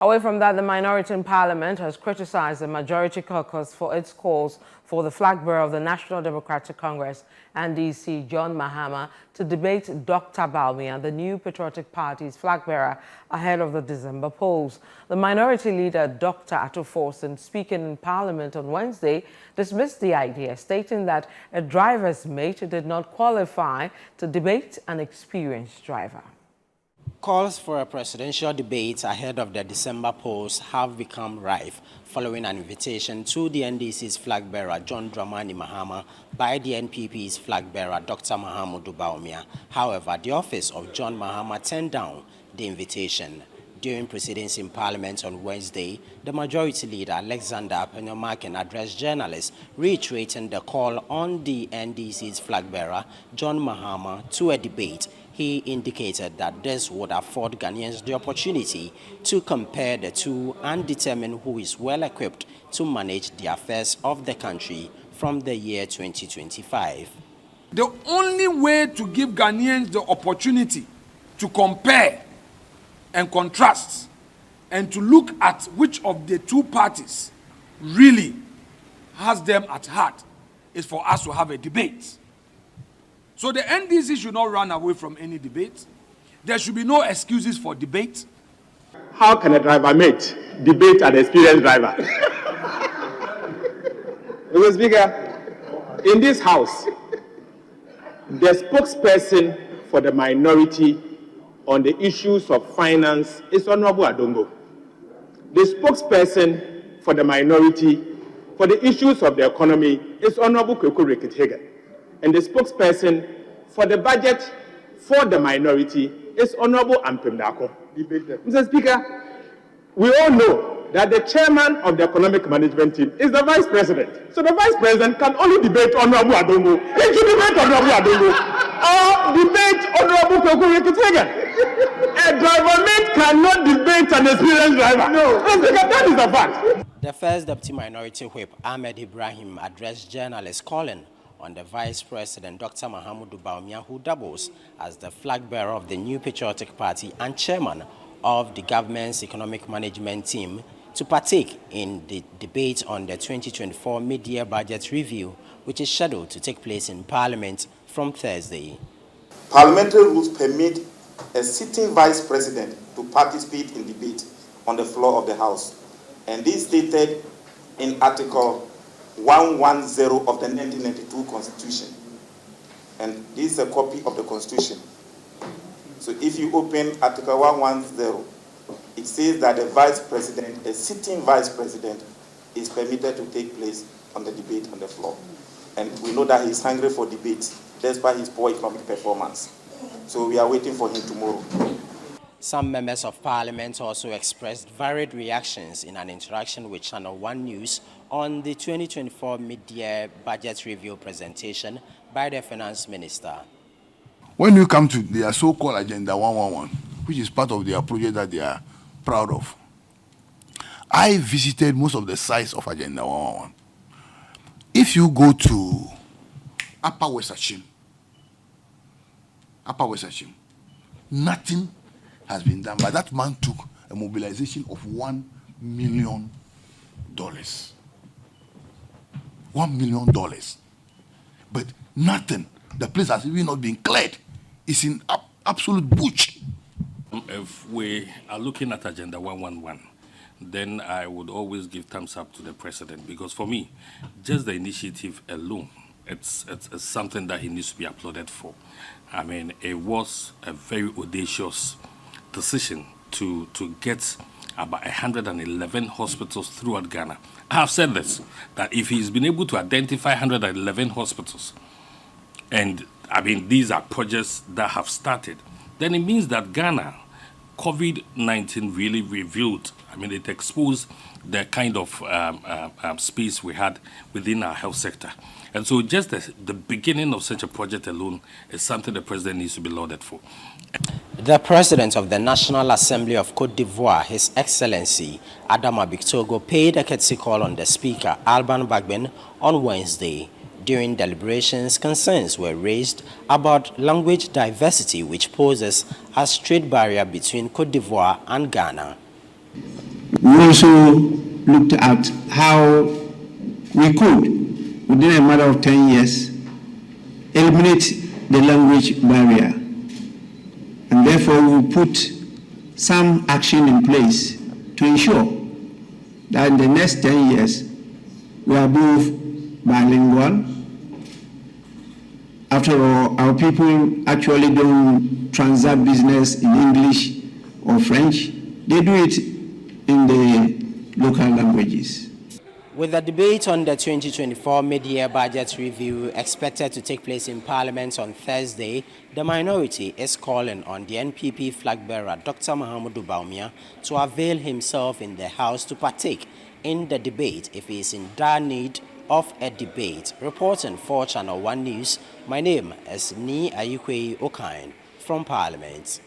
Away from that, the minority in Parliament has criticized the majority caucus for its calls for the flag bearer of the National Democratic Congress, NDC, John Mahama, to debate Dr. Bawumia, the new Patriotic Party's flag bearer, ahead of the December polls. The minority leader, Dr. Atto-Forson, speaking in Parliament on Wednesday, dismissed the idea, stating that a driver's mate did not qualify to debate an experienced driver. Calls for a presidential debate ahead of the December polls have become rife following an invitation to the NDC's flag bearer, John Dramani Mahama, by the NPP's flag bearer, Dr. Mahamudu Bawumia. However, the office of John Mahama turned down the invitation. During proceedings in Parliament on Wednesday, the majority leader, Alexander Penyomakin, addressed journalists, reiterating the call on the NDC's flag bearer, John Mahama, to a debate. He indicated that this would afford Ghanaians the opportunity to compare the two and determine who is well equipped to manage the affairs of the country from the year 2025. The only way to give Ghanaians the opportunity to compare and contrast and to look at which of the two parties really has them at heart is for us to have a debate. So the NDC should not run away from any debate. There should be no excuses for debate. How can a driver mate debate an experienced driver? Mr. Speaker, in this house, the spokesperson for the minority on the issues of finance is Honorable Adongo. The spokesperson for the minority for the issues of the economy is Honorable Kweku Rekithagen. And the spokesperson for the budget for the minority is Honorable Ampem Dako. Mr. Speaker, we all know that the chairman of the economic management team is the vice president. So the vice president can only debate Honorable Adongo. He should debate Honorable Adongo or debate Honorable Kweku Rekithagen. A driver mate cannot debate an experienced driver. No, Mr. Speaker, that is a fact. The first deputy minority whip, Ahmed Ibrahim, addressed journalists calling on the Vice President, Dr. Mahamudu Bawumia, who doubles as the flag bearer of the new Patriotic Party and chairman of the government's economic management team, to partake in the debate on the 2024 mid-year budget review, which is scheduled to take place in Parliament from Thursday. Parliamentary rules permit a sitting Vice President to participate in debate on the floor of the House, and this is stated in Article 110 of the 1992 Constitution. And this is a copy of the Constitution. So if you open Article 110, it says that the Vice President, a sitting Vice President, is permitted to take place on the debate on the floor. And we know that he's hungry for debate, despite his poor economic performance. So we are waiting for him tomorrow. Some members of Parliament also expressed varied reactions in an interaction with ChannelOne News on the 2024 mid-year budget review presentation by the Finance Minister. When you come to their so-called Agenda 111, which is part of their project that they are proud of, I visited most of the sites of Agenda 111. If you go to Upper West Achim, nothing has been done, but that man took a mobilization of $1 million. $1 million. But nothing. The place has even not been cleared. It's in absolute bush. If we are looking at Agenda 111, then I would always give thumbs up to the president, because for me, just the initiative alone, it's something that he needs to be applauded for. I mean, it was a very audacious decision to get about 111 hospitals throughout Ghana. I have said this, that if he's been able to identify 111 hospitals, and I mean, these are projects that have started, then it means that Ghana, COVID-19 really revealed, I mean, it exposed the kind of space we had within our health sector. And so just the beginning of such a project alone is something the president needs to be lauded for. The President of the National Assembly of Cote d'Ivoire, His Excellency Adama Bictogo, paid a courtesy call on the Speaker, Alban Bagbin, on Wednesday. During deliberations, concerns were raised about language diversity, which poses a straight barrier between Cote d'Ivoire and Ghana. We also looked at how we could, within a matter of 10 years, eliminate the language barrier. And therefore, we put some action in place to ensure that in the next 10 years, we are both bilingual. After all, our people actually don't transact business in English or French. They do it in the local languages. With the debate on the 2024 mid-year budget review expected to take place in Parliament on Thursday, the minority is calling on the NPP flag bearer Dr. Mahamudu Bawumia to avail himself in the House to partake in the debate if he is in dire need of a debate. Reporting for Channel One News, my name is Ni Ayikwe Okain from Parliament.